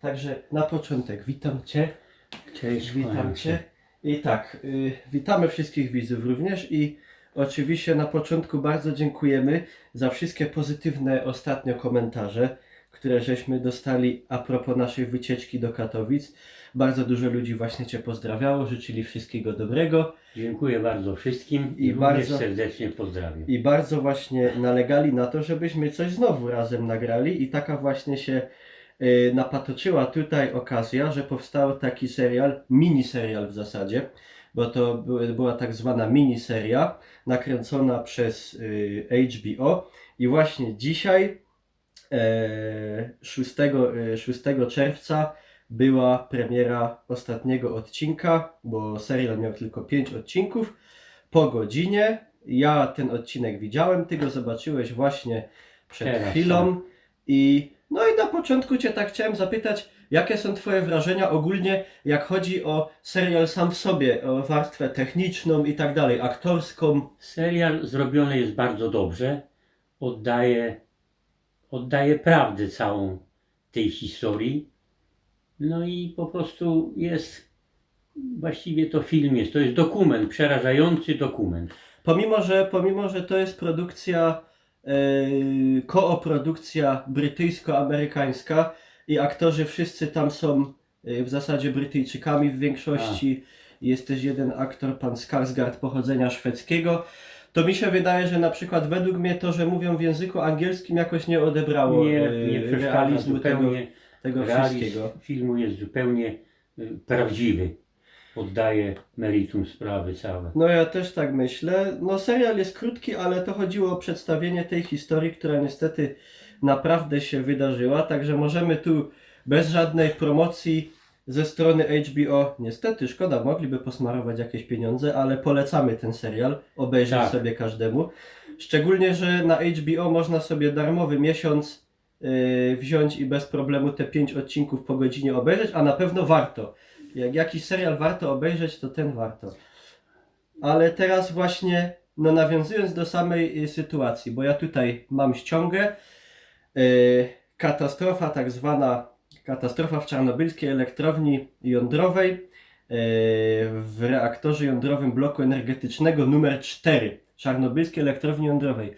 Także na początek witam Cię. Cześć, Witam Cię. I tak, witamy wszystkich widzów również i oczywiście na początku bardzo dziękujemy za wszystkie pozytywne ostatnio komentarze, które żeśmy dostali a propos naszej wycieczki do Katowic. Bardzo dużo ludzi właśnie Cię pozdrawiało, życzyli wszystkiego dobrego. Dziękuję bardzo wszystkim I i również bardzo- serdecznie pozdrawiam. I bardzo właśnie nalegali na to, żebyśmy coś znowu razem nagrali i taka właśnie się napatoczyła tutaj okazja, że powstał taki serial, miniserial w zasadzie, bo to była tak zwana miniseria nakręcona przez HBO i właśnie dzisiaj 6 czerwca była premiera ostatniego odcinka, bo serial miał tylko 5 odcinków po godzinie. Ja ten odcinek widziałem, ty go zobaczyłeś właśnie przed Teraz, chwilą no i na początku Cię tak chciałem zapytać, jakie są Twoje wrażenia ogólnie, jak chodzi o serial sam w sobie, o warstwę techniczną i tak dalej, aktorską. Serial zrobiony jest bardzo dobrze. Oddaje prawdę całą tej historii. No i po prostu jest, właściwie to film jest, to jest dokument, przerażający dokument. Pomimo, że to jest produkcja, kooprodukcja brytyjsko-amerykańska i aktorzy wszyscy tam są w zasadzie Brytyjczykami w większości. Jest też jeden aktor, pan Skarsgård, pochodzenia szwedzkiego. To mi się wydaje, że na przykład według mnie to, że mówią w języku angielskim jakoś nie odebrało Nie przeszkadza realizmu zupełnie. tego Realizm wszystkiego. filmu jest zupełnie prawdziwy. Oddaje meritum sprawy całe. No ja też tak myślę. No serial jest krótki, ale to chodziło o przedstawienie tej historii, która niestety naprawdę się wydarzyła, także możemy tu bez żadnej promocji ze strony HBO, niestety szkoda, mogliby posmarować jakieś pieniądze, ale polecamy ten serial, obejrzeć Tak. sobie każdemu. Szczególnie, że na HBO można sobie darmowy miesiąc wziąć i bez problemu te 5 odcinków po godzinie obejrzeć, a na pewno warto. Jak jakiś serial warto obejrzeć, to ten warto. Ale teraz właśnie, no nawiązując do samej sytuacji, bo ja tutaj mam ściągę, katastrofa, tak zwana katastrofa w czarnobylskiej elektrowni jądrowej, w reaktorze jądrowym bloku energetycznego numer 4 Czarnobylskiej Elektrowni Jądrowej.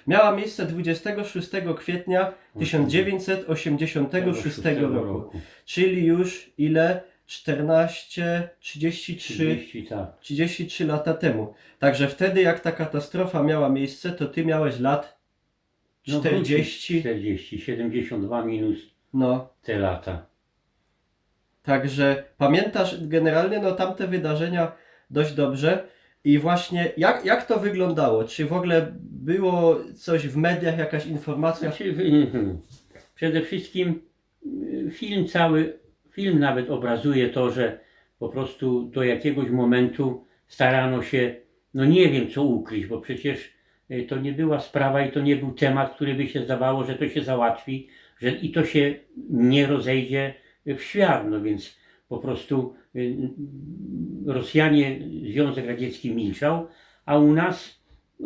Miała miejsce 26 kwietnia 1986 roku. Czyli już ile? 14, 33, 30, tak. 33 lata temu. Także wtedy jak ta katastrofa miała miejsce, to ty miałeś lat 40. 40, 72 minus No, te lata. także pamiętasz generalnie no tamte wydarzenia dość dobrze. I właśnie jak to wyglądało? Czy w ogóle było coś w mediach, jakaś informacja? Znaczy, przede wszystkim film nawet obrazuje to, że po prostu do jakiegoś momentu starano się, no nie wiem co ukryć, bo przecież to nie była sprawa i to nie był temat, który by się zdawało, że to się załatwi, że i to się nie rozejdzie w świat, no więc po prostu Rosjanie, Związek Radziecki milczał, a u nas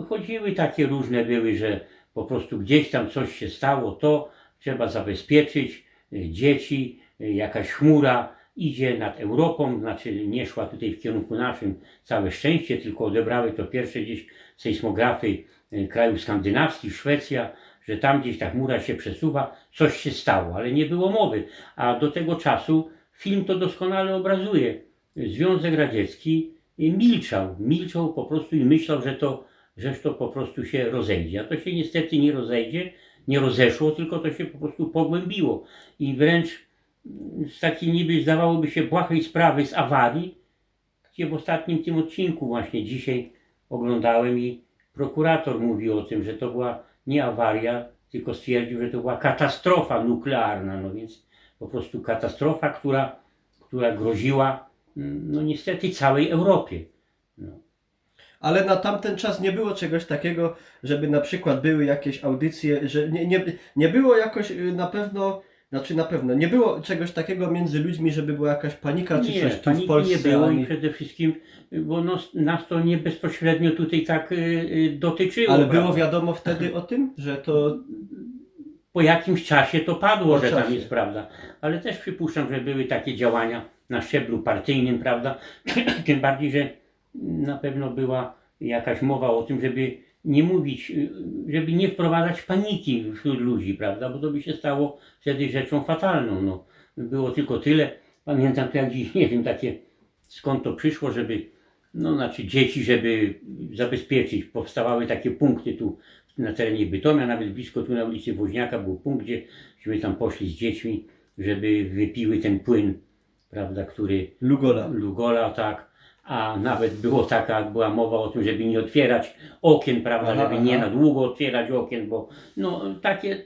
chodziły takie różne były, że po prostu gdzieś tam coś się stało, to trzeba zabezpieczyć dzieci, jakaś chmura idzie nad Europą, znaczy nie szła tutaj w kierunku naszym, całe szczęście, tylko odebrały to pierwsze gdzieś sejsmografy krajów skandynawskich, Szwecja, że tam gdzieś ta chmura się przesuwa, coś się stało, ale nie było mowy. A do tego czasu film to doskonale obrazuje. Związek Radziecki milczał po prostu i myślał, że to po prostu się rozejdzie. A to się niestety nie rozejdzie, nie rozeszło, tylko to się po prostu pogłębiło. I wręcz z takiej niby zdawałoby się błahej sprawy z awarii, gdzie w ostatnim tym odcinku właśnie dzisiaj oglądałem i prokurator mówił o tym, że to była nie awaria, tylko stwierdził, że to była katastrofa nuklearna. No więc po prostu katastrofa, która groziła no niestety całej Europie. No. Ale na tamten czas nie było czegoś takiego, żeby na przykład były jakieś audycje, że nie było jakoś na pewno, nie było czegoś takiego między ludźmi, żeby była jakaś panika czy Nie, coś tu w paniki Polsce. nie było ani... i przede wszystkim, bo nas to nie bezpośrednio tutaj tak dotyczyło. Ale było prawda? wiadomo wtedy o tym, że to po jakimś czasie to padło, Po że tam czasie. jest, prawda. Ale też przypuszczam, że były takie działania na szczeblu partyjnym, prawda. Tym bardziej, że na pewno była jakaś mowa o tym, żeby nie mówić, żeby nie wprowadzać paniki wśród ludzi, prawda, bo to by się stało wtedy rzeczą fatalną. No. Było tylko tyle, pamiętam to jak dziś, nie wiem, takie skąd to przyszło, żeby, no znaczy dzieci, żeby zabezpieczyć, powstawały takie punkty tu na terenie Bytomia, nawet blisko tu na ulicy Woźniaka był punkt, gdzieśmy tam poszli z dziećmi, żeby wypiły ten płyn, prawda, który Lugola, tak. A nawet była mowa o tym, żeby nie otwierać okien, prawda, Aha, żeby nie aha. na długo otwierać okien, bo no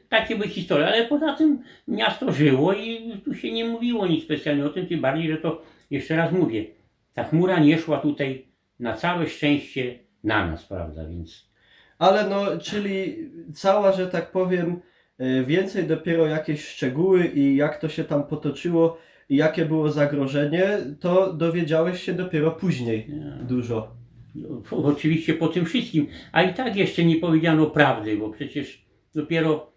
takie były historie, ale poza tym miasto żyło i tu się nie mówiło nic specjalnie o tym, tym bardziej, że to, jeszcze raz mówię, ta chmura nie szła tutaj na całe szczęście na nas, prawda, więc Ale no, czyli cała, że tak powiem, więcej dopiero jakieś szczegóły i jak to się tam potoczyło i jakie było zagrożenie, to dowiedziałeś się dopiero później dużo. oczywiście po tym wszystkim, a i tak jeszcze nie powiedziano prawdy, bo przecież dopiero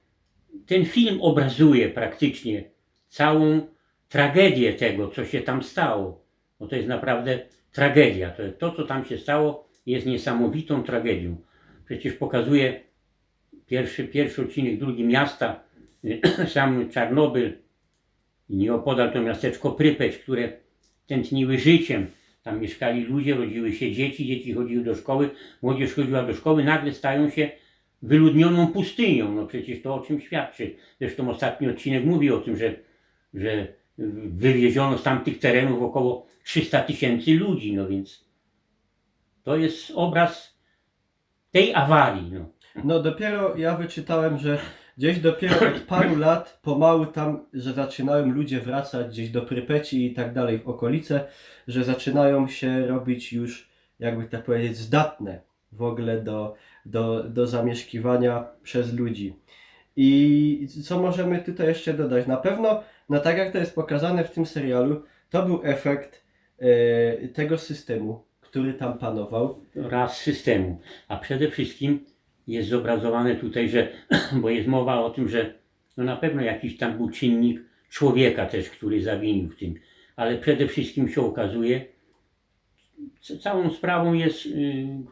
ten film obrazuje praktycznie całą tragedię tego, co się tam stało. Bo to jest naprawdę tragedia. To co tam się stało, jest niesamowitą tragedią. Przecież pokazuje pierwszy odcinek, drugi miasta, sam Czarnobyl, i nieopodal to miasteczko Prypeć, które tętniły życiem. Tam mieszkali ludzie, rodziły się dzieci chodziły do szkoły, młodzież chodziła do szkoły, nagle stają się wyludnioną pustynią. No przecież to o czym świadczy. Zresztą ostatni odcinek mówi o tym, że wywieziono z tamtych terenów około 300 000 ludzi. No więc to jest obraz tej awarii. No. No dopiero ja wyczytałem, że gdzieś dopiero od paru lat pomału tam, że zaczynają ludzie wracać gdzieś do Prypeci i tak dalej w okolice, że zaczynają się robić już, jakby tak powiedzieć, zdatne w ogóle do zamieszkiwania przez ludzi. I co możemy tutaj jeszcze dodać? Na pewno, no tak jak to jest pokazane w tym serialu, to był efekt tego systemu, który tam panował. Raz systemu, a przede wszystkim jest zobrazowane tutaj, że, bo jest mowa o tym, że no na pewno jakiś tam był czynnik człowieka też, który zawinił w tym, ale przede wszystkim się okazuje, całą sprawą jest,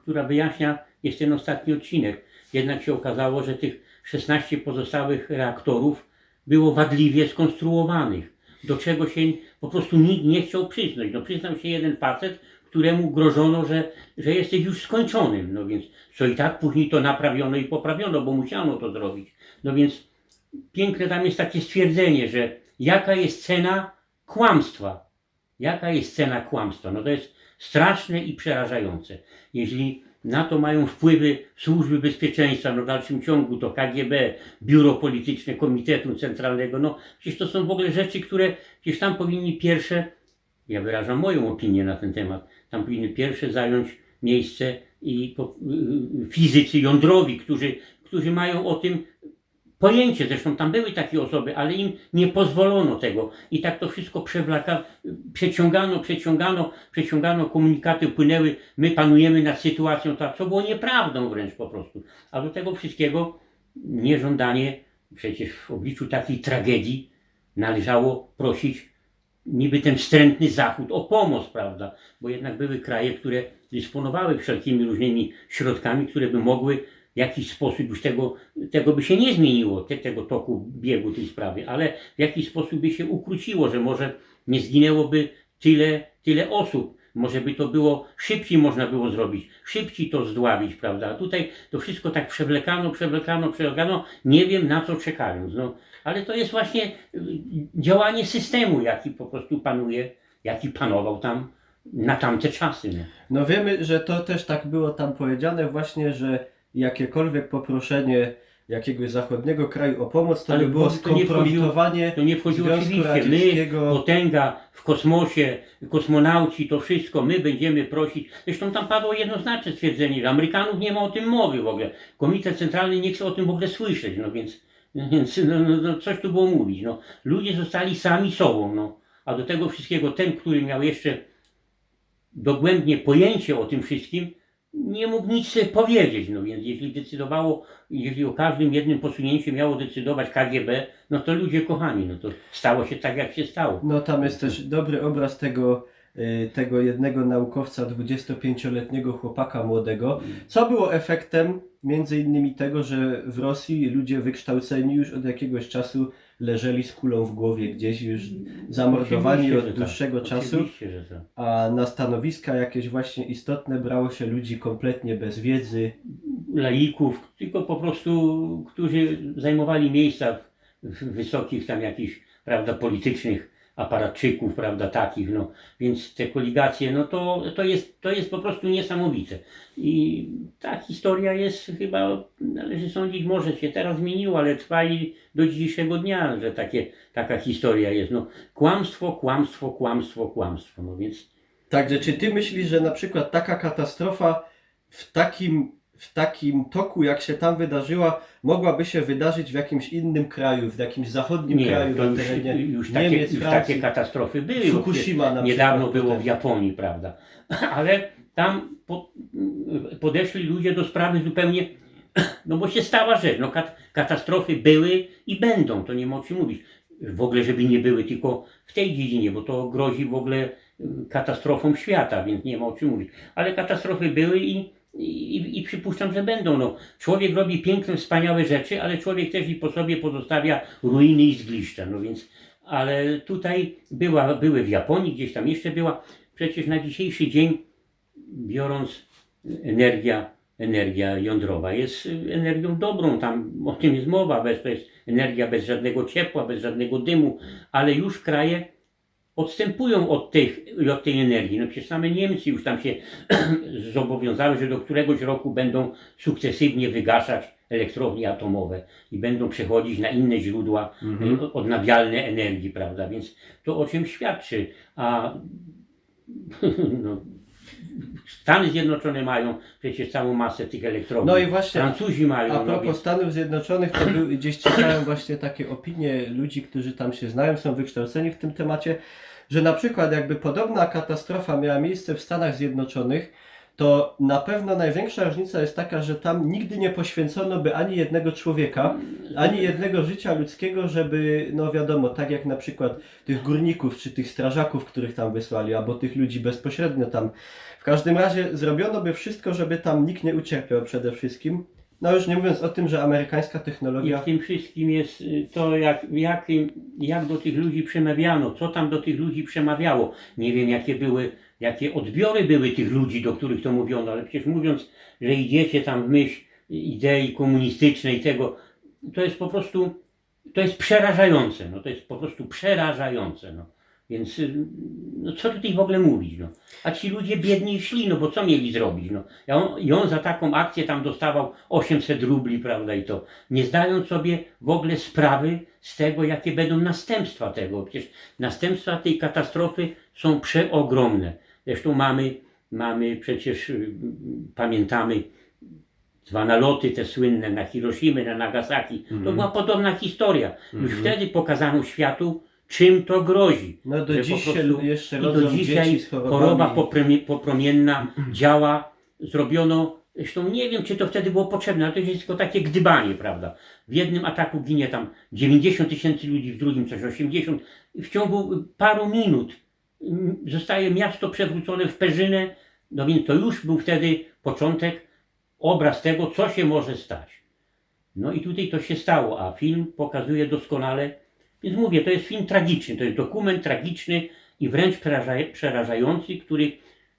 która wyjaśnia, jest ten ostatni odcinek. Jednak się okazało, że tych 16 pozostałych reaktorów było wadliwie skonstruowanych, do czego się po prostu nikt nie chciał przyznać. No przyznał się jeden facet, któremu grożono, że jesteś już skończonym. No więc co i tak później to naprawiono i poprawiono, bo musiano to zrobić. No więc piękne tam jest takie stwierdzenie, że jaka jest cena kłamstwa. Jaka jest cena kłamstwa? No to jest straszne i przerażające. Jeśli na to mają wpływy służby bezpieczeństwa, no w dalszym ciągu to KGB, Biuro Polityczne Komitetu Centralnego, no przecież to są w ogóle rzeczy, które przecież tam powinni pierwsze, ja wyrażam moją opinię na ten temat, tam powinny pierwsze zająć miejsce i fizycy jądrowi, którzy mają o tym pojęcie. Zresztą tam były takie osoby, ale im nie pozwolono tego. I tak to wszystko przeciągano, komunikaty płynęły, my panujemy nad sytuacją, tak, co było nieprawdą wręcz po prostu. A do tego wszystkiego nieżądanie, przecież w obliczu takiej tragedii należało prosić niby ten wstrętny Zachód o pomoc, prawda? Bo jednak były kraje, które dysponowały wszelkimi różnymi środkami, które by mogły w jakiś sposób, już tego by się nie zmieniło, tego toku biegu tej sprawy, ale w jakiś sposób by się ukróciło, że może nie zginęłoby tyle osób. Może by to było szybciej, można było zrobić, szybciej to zdławić, prawda? A tutaj to wszystko tak przewlekano, nie wiem na co czekając. No, ale to jest właśnie działanie systemu, jaki po prostu panuje, jaki panował tam na tamte czasy. No. No wiemy, że to też tak było tam powiedziane właśnie, że jakiekolwiek poproszenie jakiegoś zachodniego kraju o pomoc, to Ale by było to nie skompromitowanie To nie wchodziło Związku oczywiście. My, Radzieckiego. potęga w kosmosie, kosmonauci, to wszystko, my będziemy prosić. Zresztą tam padło jednoznaczne stwierdzenie, że Amerykanów nie ma o tym mowy w ogóle. Komitet Centralny nie chce o tym w ogóle słyszeć, no więc no, coś tu było mówić. No. Ludzie zostali sami sobą, no. A do tego wszystkiego ten, który miał jeszcze dogłębnie pojęcie o tym wszystkim, nie mógł nic powiedzieć, no więc jeśli o każdym jednym posunięciu miało decydować KGB, no to ludzie kochani, no to stało się tak, jak się stało. No tam jest też dobry obraz tego jednego naukowca, 25-letniego chłopaka młodego, co było efektem między innymi tego, że w Rosji ludzie wykształceni już od jakiegoś czasu leżeli z kulą w głowie gdzieś już zamordowani Oczywiście, od że tak. dłuższego czasu, Oczywiście, że tak. a na stanowiska jakieś właśnie istotne brało się ludzi kompletnie bez wiedzy. Laików, tylko po prostu, którzy zajmowali miejsca w wysokich tam jakichś, prawda, politycznych aparatczyków, prawda, takich, no. Więc te koligacje, no to jest po prostu niesamowite. I ta historia jest chyba, należy sądzić, może się teraz zmieniło, ale trwa i do dzisiejszego dnia, że taka historia jest. No, kłamstwo, kłamstwo, kłamstwo, kłamstwo, no więc Także czy ty myślisz, że na przykład taka katastrofa w takim toku, jak się tam wydarzyła, mogłaby się wydarzyć w jakimś innym kraju, w jakimś zachodnim kraju, to na terenie już Niemiec, takie Francji, katastrofy były. Fukushima na Niedawno przykład było tutaj. w Japonii, prawda? Ale tam podeszli ludzie do sprawy zupełnie, no bo się stała rzecz, no katastrofy były i będą, to nie ma o czym mówić. W ogóle, żeby nie były tylko w tej dziedzinie, bo to grozi w ogóle katastrofą świata, więc nie ma o czym mówić. Ale katastrofy były i przypuszczam, że będą. No, człowiek robi piękne, wspaniałe rzeczy, ale człowiek też i po sobie pozostawia ruiny i zgliszcza. No więc, ale tutaj były w Japonii, gdzieś tam jeszcze była. Przecież na dzisiejszy dzień, biorąc energia jądrowa jest energią dobrą, tam o tym jest mowa, to jest energia bez żadnego ciepła, bez żadnego dymu, ale już kraje odstępują od tej energii. No przecież same Niemcy już tam się zobowiązały, że do któregoś roku będą sukcesywnie wygaszać elektrownie atomowe i będą przechodzić na inne źródła odnawialne energii, prawda? Więc to o czym świadczy. A no, Stany Zjednoczone mają przecież całą masę tych elektrowni. No i właśnie, Francuzi mają. a propos więc... Stanów Zjednoczonych, to gdzieś czytałem właśnie takie opinie ludzi, którzy tam się znają, są wykształceni w tym temacie, że na przykład jakby podobna katastrofa miała miejsce w Stanach Zjednoczonych, to na pewno największa różnica jest taka, że tam nigdy nie poświęcono by ani jednego człowieka, ani jednego życia ludzkiego, żeby, no wiadomo, tak jak na przykład tych górników, czy tych strażaków, których tam wysłali, albo tych ludzi bezpośrednio tam. W każdym razie zrobiono by wszystko, żeby tam nikt nie ucierpiał przede wszystkim. No już nie mówiąc o tym, że amerykańska I technologia... w tym wszystkim jest to, jak do tych ludzi przemawiano, co tam do tych ludzi przemawiało. Nie wiem, jakie odbiory były tych ludzi, do których to mówiono, ale przecież mówiąc, że idziecie tam w myśl idei komunistycznej tego, to jest po prostu, to jest przerażające, no to jest po prostu przerażające, no. Więc no co tutaj w ogóle mówić, no. A ci ludzie biedni szli, no bo co mieli zrobić, no. I on za taką akcję tam dostawał 800 rubli, prawda, i to, nie zdając sobie w ogóle sprawy z tego, jakie będą następstwa tego. Przecież następstwa tej katastrofy są przeogromne. Zresztą mamy przecież, pamiętamy dwa naloty te słynne na Hiroshimę, na Nagasaki. To była podobna historia. Już wtedy pokazano światu, czym to grozi. No do Że dziś po się prostu- jeszcze I rodzą do dzisiaj dzieci z chorobami. choroba popromienna działa, zrobiono, zresztą nie wiem, czy to wtedy było potrzebne, ale to jest tylko takie gdybanie, prawda. W jednym ataku ginie tam 90 000 ludzi, w drugim coś 80. W ciągu paru minut zostaje miasto przewrócone w perzynę, no więc to już był wtedy początek, obraz tego, co się może stać. No i tutaj to się stało, a film pokazuje doskonale, więc mówię, to jest film tragiczny, to jest dokument tragiczny i wręcz przerażający, który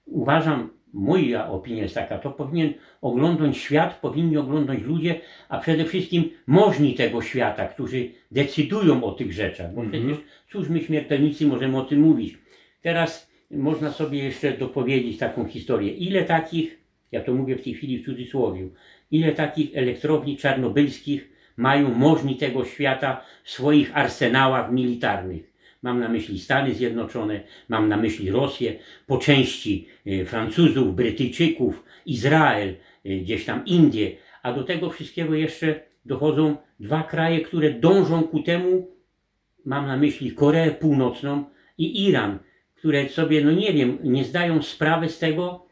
uważam, moja opinia jest taka, to powinien oglądać świat, powinni oglądać ludzie, a przede wszystkim możni tego świata, którzy decydują o tych rzeczach, bo przecież cóż my śmiertelnicy możemy o tym mówić. Teraz można sobie jeszcze dopowiedzieć taką historię. Ile takich, ja to mówię w tej chwili w cudzysłowiu, ile takich elektrowni czarnobylskich mają możni tego świata w swoich arsenałach militarnych. Mam na myśli Stany Zjednoczone, mam na myśli Rosję, po części Francuzów, Brytyjczyków, Izrael, gdzieś tam Indie, a do tego wszystkiego jeszcze dochodzą dwa kraje, które dążą ku temu, mam na myśli Koreę Północną i Iran, które sobie, no nie wiem, nie zdają sprawy z tego,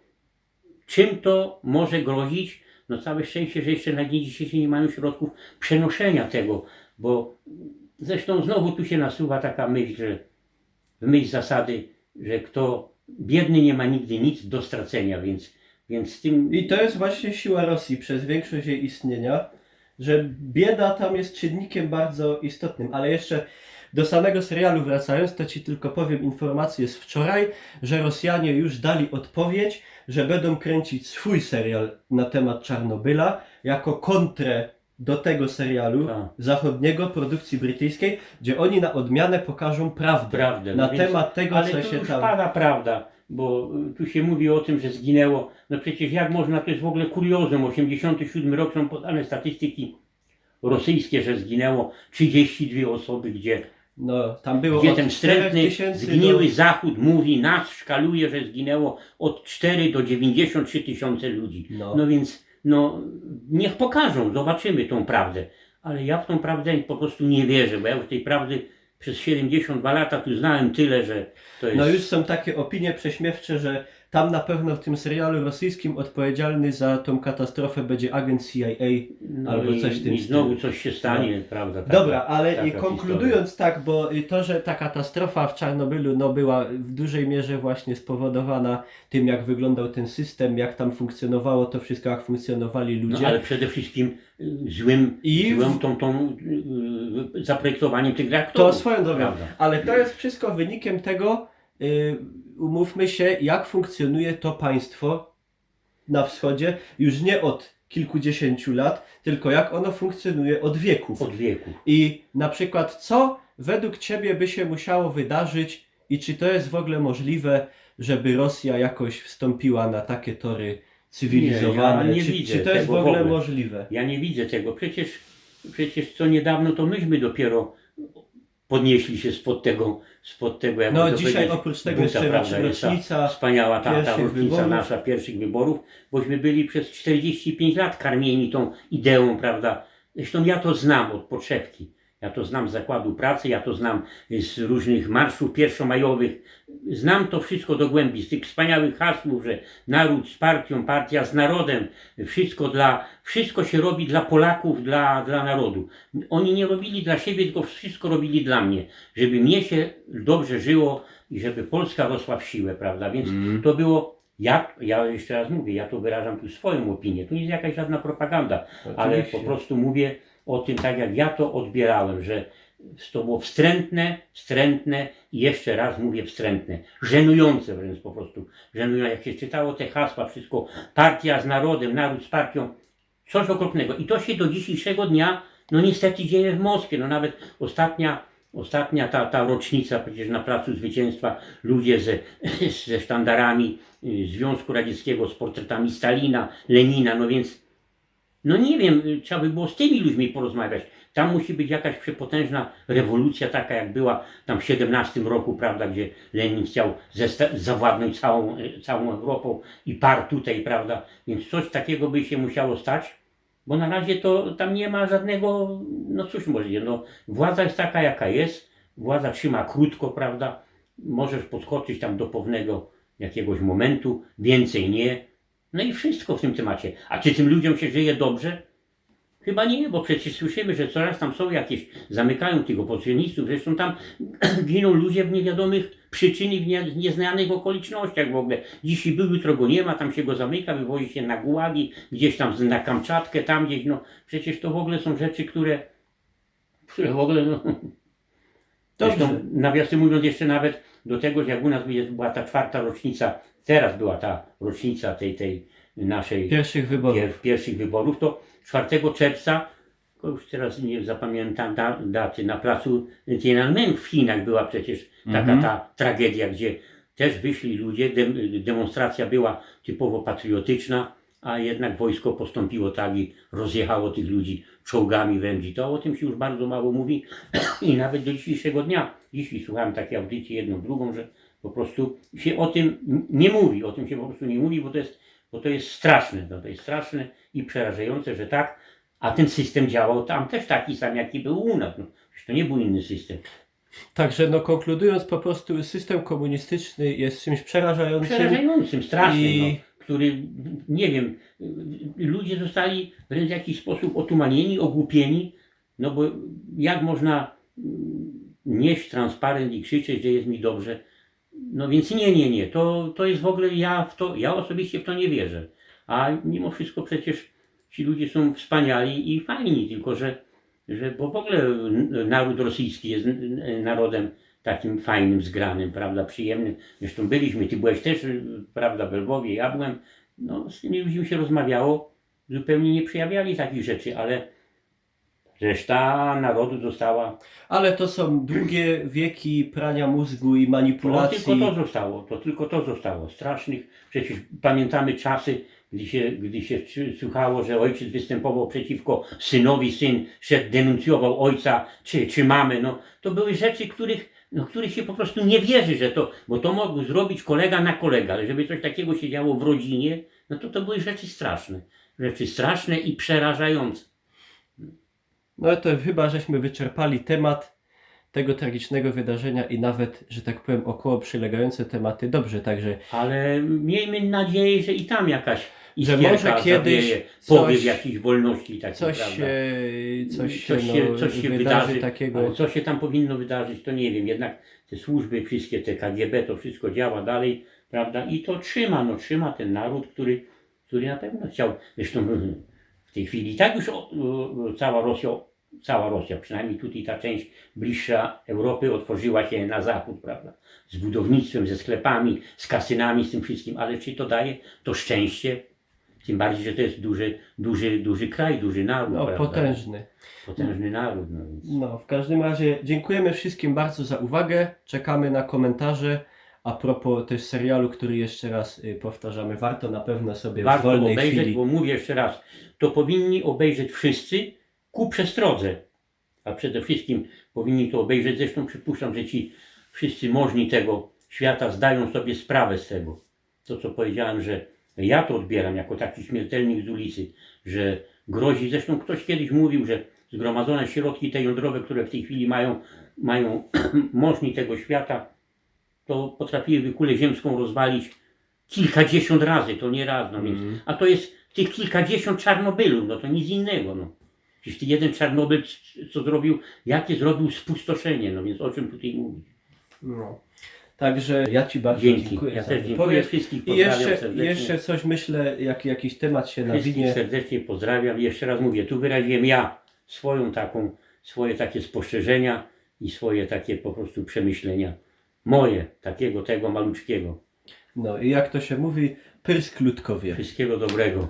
czym to może grozić. No całe szczęście, że jeszcze na dzień dzisiejszy nie mają środków przenoszenia tego, bo zresztą znowu tu się nasuwa taka myśl, że w myśl zasady, że kto biedny nie ma nigdy nic do stracenia, więc z tym... I to jest właśnie siła Rosji przez większość jej istnienia, że bieda tam jest czynnikiem bardzo istotnym. Ale jeszcze do samego serialu wracając, to Ci tylko powiem informację z wczoraj, że Rosjanie już dali odpowiedź, że będą kręcić swój serial na temat Czarnobyla jako kontrę do tego serialu Tak. zachodniego, produkcji brytyjskiej, gdzie oni na odmianę pokażą prawdę na No więc- temat tego, ale co tu się już tam... pada prawda, bo tu się mówi o tym, że zginęło, no przecież jak można, to jest w ogóle kuriozum, 87 rok są podane statystyki rosyjskie, że zginęło 32 osoby, gdzie No, tam było Gdzie od ten 4 wstrętny, tysięcy zgniły do... Zachód mówi, nas szkaluje, że zginęło od 4 do 93 tysiące ludzi. No. No więc, no niech pokażą, zobaczymy tą prawdę. Ale ja w tą prawdę po prostu nie wierzę, bo ja już tej prawdy przez 72 lata tu znałem tyle, że to jest... No już są takie opinie prześmiewcze, że tam na pewno w tym serialu rosyjskim odpowiedzialny za tą katastrofę będzie agent CIA no albo coś w tym i znowu stylu. coś się stanie, prawda? Dobra, ale taka i konkludując tak, bo to, że ta katastrofa w Czarnobylu no, była w dużej mierze właśnie spowodowana tym, jak wyglądał ten system, jak tam funkcjonowało to wszystko, jak funkcjonowali ludzie. No ale przede wszystkim złym zaprojektowaniem tych reaktorów. To swoją drogą, prawda? ale to jest wszystko wynikiem tego, umówmy się, jak funkcjonuje to państwo na wschodzie już nie od kilkudziesięciu lat, tylko jak ono funkcjonuje od wieków. Od wieku. I na przykład, co według Ciebie by się musiało wydarzyć i czy to jest w ogóle możliwe, żeby Rosja jakoś wstąpiła na takie tory cywilizowane? Nie, ja nie czy, widzę czy to jest w tego w ogóle ogóle. możliwe? Ja nie widzę tego. Przecież co niedawno to myśmy dopiero podnieśli się spod tego jakby No to dzisiaj powiedzieć, oprócz tego buta, jeszcze prawda, jest ta rocznica wspaniała ta pierwszych rocznica wyborów. nasza pierwszych wyborów, bośmy byli przez 45 lat karmieni tą ideą, prawda. Zresztą ja to znam od podszewki. Ja to znam z Zakładu Pracy, ja to znam z różnych marszów pierwszomajowych. Znam to wszystko do głębi, z tych wspaniałych hasłów, że naród z partią, partia z narodem, wszystko się robi dla Polaków, dla narodu. Oni nie robili dla siebie, tylko wszystko robili dla mnie, żeby mnie się dobrze żyło i żeby Polska rosła w siłę, prawda? Więc to było, ja jeszcze raz mówię, ja to wyrażam tu swoją opinię, tu nie jest jakaś żadna propaganda, ale Oczywiście. po prostu mówię o tym tak, jak ja to odbierałem, że to było wstrętne i jeszcze raz mówię wstrętne, żenujące wręcz po prostu, żenujące. Jak się czytało te hasła, wszystko, partia z narodem, naród z partią, coś okropnego. I to się do dzisiejszego dnia, no niestety dzieje w Moskwie, no nawet ostatnia ta rocznica, przecież na Placu Zwycięstwa ludzie ze sztandarami Związku Radzieckiego, z portretami Stalina, Lenina, no więc no nie wiem, trzeba by było z tymi ludźmi porozmawiać. Tam musi być jakaś przepotężna rewolucja, taka jak była tam w 17 roku, prawda, gdzie Lenin chciał zawładnąć całą Europą i parł tutaj, prawda, więc coś takiego by się musiało stać, bo na razie to tam nie ma żadnego, no cóż może, no władza jest taka jaka jest, władza trzyma krótko, prawda, możesz podskoczyć tam do pewnego jakiegoś momentu, więcej nie. No i wszystko w tym temacie. A czy tym ludziom się żyje dobrze? Chyba nie, bo przecież słyszymy, że coraz tam są jakieś, zamykają tych opozycjonistów, zresztą tam giną ludzie w niewiadomych przyczyn i w nieznanych okolicznościach w ogóle. Dzisiaj był, jutro go nie ma, tam się go zamyka, wywozi się na gułagi, gdzieś tam na Kamczatkę, tam gdzieś, no przecież to w ogóle są rzeczy, które w ogóle, no... Zresztą, nawiasem mówiąc, jeszcze nawet do tego, że jak u nas była ta 4. rocznica, teraz była ta rocznica tej naszej pierwszych wyborów, to 4 czerwca, to już teraz nie zapamiętam daty, na placu Tiananmen w Chinach była przecież taka ta tragedia, gdzie też wyszli ludzie, demonstracja była typowo patriotyczna, a jednak wojsko postąpiło tak i rozjechało tych ludzi czołgami wręcz. I to o tym się już bardzo mało mówi i nawet do dzisiejszego dnia. Dzisiaj słuchałem takiej audycji jedną, drugą, że po prostu się o tym nie mówi, o tym się po prostu nie mówi, bo to jest straszne, to jest straszne i przerażające, że tak, a ten system działał tam też taki sam, jaki był u nas. No, przecież to nie był inny system. Także no konkludując, po prostu system komunistyczny jest czymś przerażającym. Przerażającym, strasznym, I- no, który, nie wiem, ludzie zostali wręcz w jakiś sposób otumanieni, ogłupieni, no bo jak można nieść transparent i krzyczeć, że jest mi dobrze. No więc nie. To jest w ogóle, ja osobiście w to nie wierzę. A mimo wszystko przecież ci ludzie są wspaniali i fajni, tylko że bo w ogóle naród rosyjski jest narodem takim fajnym, zgranym, prawda, przyjemnym. Zresztą byliśmy, ty byłeś też, prawda, w Lwowie, ja byłem, no z tymi ludźmi się rozmawiało, zupełnie nie przejawiali takich rzeczy, ale reszta narodu została. Ale to są długie wieki prania mózgu i To manipulacji. tylko to zostało. Strasznych, przecież pamiętamy czasy, gdy się słuchało, że ojciec występował przeciwko synowi, syn szedł, denuncjował ojca czy mamę. No, to były rzeczy, których się po prostu nie wierzy, że to, bo to mógł zrobić kolega na kolega, ale żeby coś takiego się działo w rodzinie, no to były rzeczy straszne. Rzeczy straszne i przerażające. No to chyba żeśmy wyczerpali temat tego tragicznego wydarzenia i nawet, że tak powiem, około przylegające tematy. Dobrze, także Ale miejmy nadzieję, że i tam jakaś że iskierka może kiedyś zawieje, coś- powiew jakiejś wolności takiej, coś prawda? się wydarzy takiego. Ale co się tam powinno wydarzyć, to nie wiem. Jednak te służby, wszystkie te KGB, to wszystko działa dalej, prawda? I to trzyma ten naród, który na pewno chciał. Zresztą w tej chwili tak już cała Rosja, przynajmniej tutaj ta część bliższa Europy otworzyła się na zachód, prawda? Z budownictwem, ze sklepami, z kasynami, z tym wszystkim. Ale czy to daje to szczęście? Tym bardziej, że to jest duży kraj, duży naród. No, prawda? potężny. Naród. No więc. No, w każdym razie dziękujemy wszystkim bardzo za uwagę. Czekamy na komentarze. A propos też serialu, który jeszcze raz powtarzamy, warto na pewno sobie w Warto wolnej obejrzeć, chwili. bo mówię jeszcze raz, to powinni obejrzeć wszyscy ku przestrodze. A przede wszystkim powinni to obejrzeć, zresztą przypuszczam, że ci wszyscy możni tego świata zdają sobie sprawę z tego. To co powiedziałem, że ja to odbieram jako taki śmiertelnik z ulicy, że grozi, zresztą ktoś kiedyś mówił, że zgromadzone środki te jądrowe, które w tej chwili mają możni tego świata, to potrafiłyby kulę ziemską rozwalić kilkadziesiąt razy, to nie raz, no więc, a to jest tych kilkadziesiąt Czarnobylów, no to nic innego, no. Przecież jeden Czarnobyl, co zrobił, jakie zrobił spustoszenie, no więc o czym tutaj mówić. No. Także ja Ci bardzo Dzięki, dziękuję ja za też dziękuję, wypowiedź. wszystkich I pozdrawiam serdecznie. jeszcze coś myślę, jakiś temat się Wszystkich nawinie. serdecznie pozdrawiam. Jeszcze raz mówię, tu wyraziłem ja swoje takie spostrzeżenia i swoje takie po prostu przemyślenia. Moje, tego maluczkiego. No i jak to się mówi, pysk ludkowie. Wszystkiego dobrego.